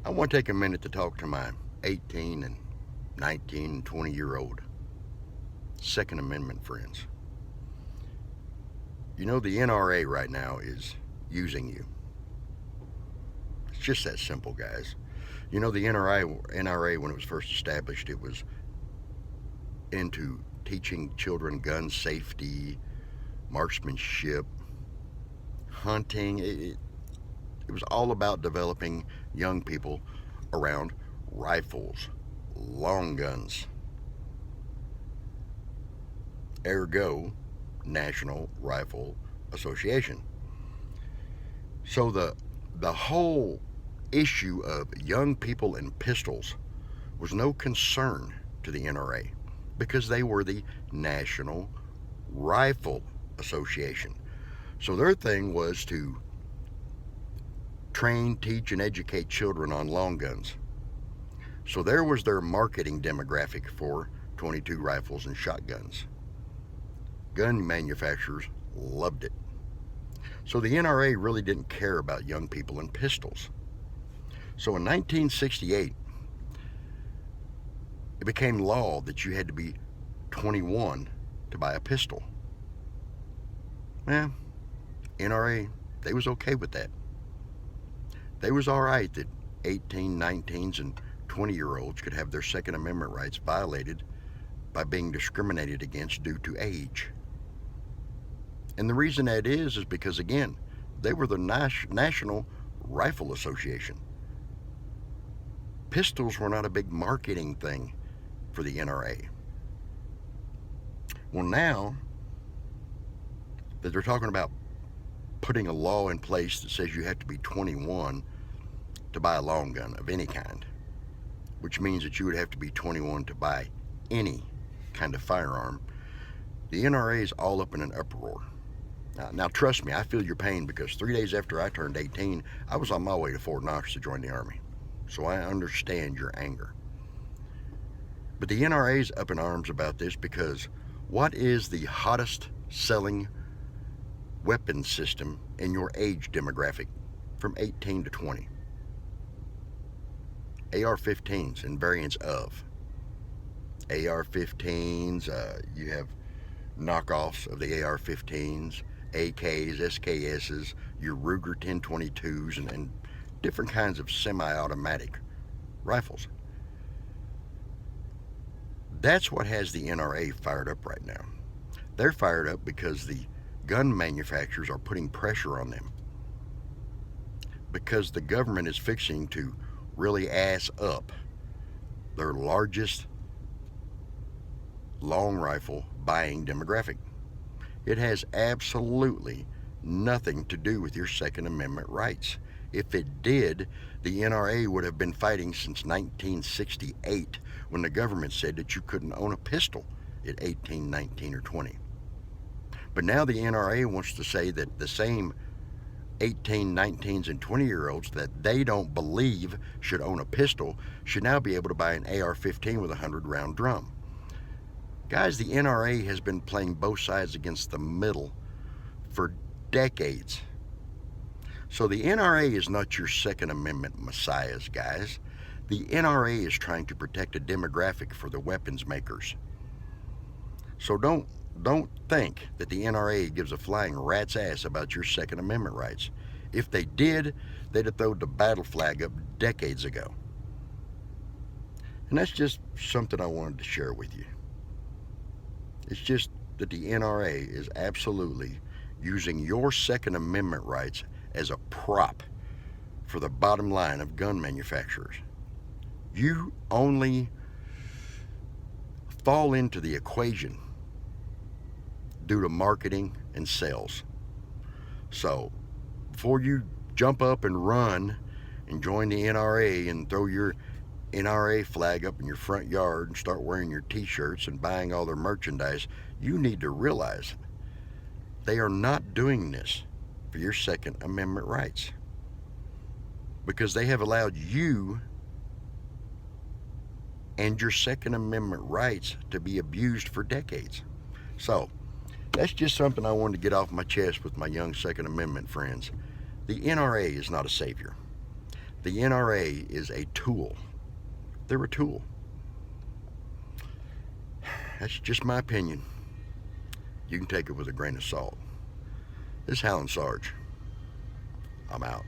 I want to take a minute to talk to my 18 and 19 and 20-year-old Second Amendment friends. You know, the NRA right now is using you. It's just that simple, guys. You know, the NRA, when it was first established, it was into teaching children gun safety, marksmanship, hunting. It was all about developing young people around rifles, long guns. Ergo, National Rifle Association. So the whole issue of young people and pistols was no concern to the NRA because they were the National Rifle Association. So their thing was to train, teach, and educate children on long guns. So there was their marketing demographic for 22 rifles and shotguns. Gun manufacturers loved it. So the NRA really didn't care about young people and pistols. So in 1968, it became law that you had to be 21 to buy a pistol. Well, NRA, they was okay with that. They was all right that 18, 19s, and 20-year-olds could have their Second Amendment rights violated by being discriminated against due to age. And the reason that is because, again, they were the National Rifle Association. Pistols were not a big marketing thing for the NRA. Well, now that they're talking about putting a law in place that says you have to be 21 to buy a long gun of any kind, which means that you would have to be 21 to buy any kind of firearm, the NRA is all up in an uproar. Now, trust me, I feel your pain because 3 days after I turned 18, I was on my way to Fort Knox to join the Army. So I understand your anger. But the NRA is up in arms about this because what is the hottest selling weapon system in your age demographic from 18 to 20? AR-15s and variants of. AR-15s, you have knockoffs of the AR-15s, AKs, SKSs, your Ruger 1022s, and different kinds of semi-automatic rifles. That's what has the NRA fired up right now. They're fired up because the gun manufacturers are putting pressure on them. Because the government is fixing to really ass up their largest long rifle buying demographic. It has absolutely nothing to do with your Second Amendment rights. If it did, the NRA would have been fighting since 1968 when the government said that you couldn't own a pistol at 18, 19, or 20. But now the NRA wants to say that the same 18, 19s, and 20-year-olds that they don't believe should own a pistol should now be able to buy an AR-15 with a 100-round drum. Guys, the NRA has been playing both sides against the middle for decades. So the NRA is not your Second Amendment messiahs, guys. The NRA is trying to protect a demographic for the weapons makers. So don't think that the NRA gives a flying rat's ass about your Second Amendment rights. If they did, they'd have thrown the battle flag up decades ago. And that's just something I wanted to share with you. It's just that the NRA is absolutely using your Second Amendment rights as a prop for the bottom line of gun manufacturers. You only fall into the equation due to marketing and sales. So before you jump up and run and join the NRA and throw your NRA flag up in your front yard and start wearing your t-shirts and buying all their merchandise, you need to realize they are not doing this for your Second Amendment rights, because they have allowed you and your Second Amendment rights to be abused for decades. So that's just something I wanted to get off my chest with my young Second Amendment friends. The NRA is not a savior. The NRA is a tool. They're a tool. That's just my opinion. You can take it with a grain of salt. This is Howlin' Sarge. I'm out.